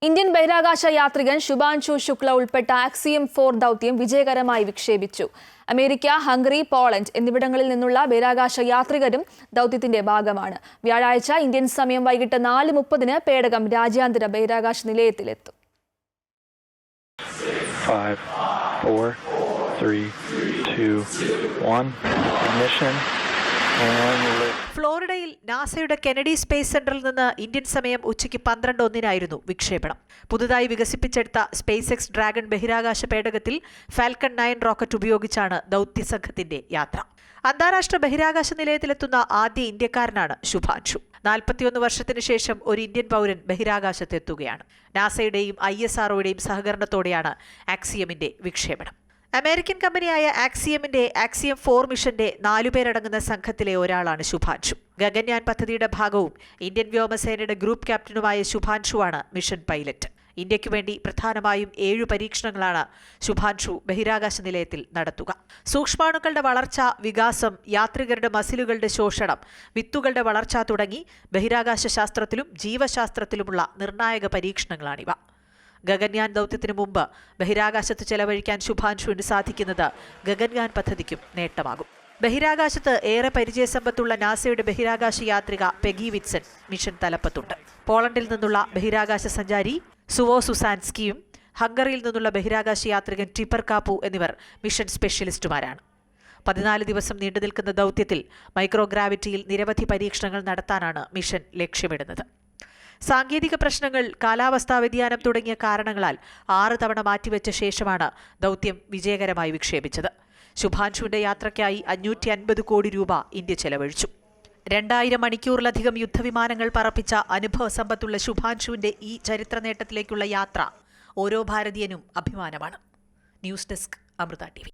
Indian ബഹിരാകാശ യാത്രികൻ ശുഭാൻഷു ശുക്ല ഉൾപ്പെട്ട ആക്സിയം-4 ദൗത്യം വിജയകരമായി വിക്ഷേപിച്ചു. അമേരിക്ക, ഹംഗറി, പോളണ്ട് എന്നിവിടങ്ങളിൽ നിന്നുള്ള ബഹിരാകാശ യാത്രികരും ദൗത്യത്തിന്റെ ഭാഗമാണ്. വ്യാഴാഴ്ച ഇന്ത്യൻ സമയം വൈകിട്ട് 4:30 പേടകം രാജ്യാന്തര ബഹിരാകാശ നിലയത്തിലെത്തും. 5, 4, 3, 2, 1. Ignition. ഫ്ലോറിഡയിൽ നാസയുടെ കെനഡി സ്പേസ് സെന്ററിൽ നിന്ന് ഇന്ത്യൻ സമയം ഉച്ചയ്ക്ക് 12:01 വിക്ഷേപണം. പുതുതായി വികസിപ്പിച്ചെടുത്ത സ്പേസ് എക്സ് ഡ്രാഗൺ ബഹിരാകാശ പേടകത്തിൽ ഫാൽക്കൺ 9 റോക്കറ്റ് ഉപയോഗിച്ചാണ് ദൗത്യസംഘത്തിന്റെ യാത്ര. അന്താരാഷ്ട്ര ബഹിരാകാശ നിലയത്തിലെത്തുന്ന ആദ്യ ഇന്ത്യക്കാരനാണ് ശുഭാൻഷു. 41 വർഷത്തിന് ശേഷം ഒരു ഇന്ത്യൻ പൗരൻ ബഹിരാകാശത്തെത്തുകയാണ്. നാസയുടെയും ISROയുടെയും സഹകരണത്തോടെയാണ് ആക്സിയമിന്റെ വിക്ഷേപണം. അമേരിക്കൻ കമ്പനിയായ ആക്സിയമിന്റെ ആക്സിയം-4 മിഷന്റെ 4 പേരടങ്ങുന്ന സംഘത്തിലെ ഒരാളാണ് ശുഭാൻഷു. ഗഗൻയാൻ പദ്ധതിയുടെ ഭാഗവും ഇന്ത്യൻ വ്യോമസേനയുടെ ഗ്രൂപ്പ് ക്യാപ്റ്റനുമായ ശുഭാൻഷുവാണ് മിഷൻ പൈലറ്റ്. ഇന്ത്യയ്ക്കു വേണ്ടി പ്രധാനമായും 7 പരീക്ഷണങ്ങളാണ് ശുഭാൻഷു ബഹിരാകാശ നിലയത്തിൽ നടത്തുക. സൂക്ഷ്മാണുക്കളുടെ വളർച്ച, വികാസം, യാത്രികരുടെ മസിലുകളുടെ ശോഷണം, വിത്തുകളുടെ വളർച്ച തുടങ്ങി ബഹിരാകാശ ശാസ്ത്രത്തിലും ജീവശാസ്ത്രത്തിലുമുള്ള നിർണായക പരീക്ഷണങ്ങളാണിവ. ഗഗൻയാൻ ദൗത്യത്തിനു മുമ്പ് ബഹിരാകാശത്ത് ചെലവഴിക്കാൻ ശുഭാൻഷുവിന് സാധിക്കുന്നത് ഗഗൻയാൻ പദ്ധതിക്കും നേട്ടമാകും. ബഹിരാകാശത്ത് ഏറെ പരിചയസമ്പത്തുള്ള നാസയുടെ ബഹിരാകാശ യാത്രിക പെഗി വിറ്റ്സൺ മിഷൻ തലപ്പത്തുണ്ട്. പോളണ്ടിൽ നിന്നുള്ള ബഹിരാകാശ സഞ്ചാരി സുവോ സുസാൻസ്കിയും ഹംഗറിയിൽ നിന്നുള്ള ബഹിരാകാശ യാത്രികൻ ടിപ്പർ കാപ്പു എന്നിവർ മിഷൻ സ്പെഷ്യലിസ്റ്റുമാരാണ്. 14 ദിവസം നീണ്ടുനിൽക്കുന്ന ദൗത്യത്തിൽ മൈക്രോഗ്രാവിറ്റിയിൽ നിരവധി പരീക്ഷണങ്ങൾ നടത്താനാണ് മിഷൻ ലക്ഷ്യമിടുന്നത്. സാങ്കേതിക പ്രശ്നങ്ങൾ, കാലാവസ്ഥാ വ്യതിയാനം തുടങ്ങിയ കാരണങ്ങളാൽ 6 തവണ മാറ്റിവെച്ച ശേഷമാണ് ദൗത്യം വിജയകരമായി വിക്ഷേപിച്ചത്. ശുഭാൻഷുവിന്റെ യാത്രയ്ക്കായി 550 കോടി രൂപ ഇന്ത്യ ചെലവഴിച്ചു. 2000 മണിക്കൂറിലധികം യുദ്ധവിമാനങ്ങൾ പറപ്പിച്ച അനുഭവ സമ്പത്തുള്ള ശുഭാൻഷുവിന്റെ ഈ ചരിത്ര നേട്ടത്തിലേക്കുള്ള യാത്ര ഓരോ ഭാരതീയനും അഭിമാനമാണ്. News desk, Amrita TV.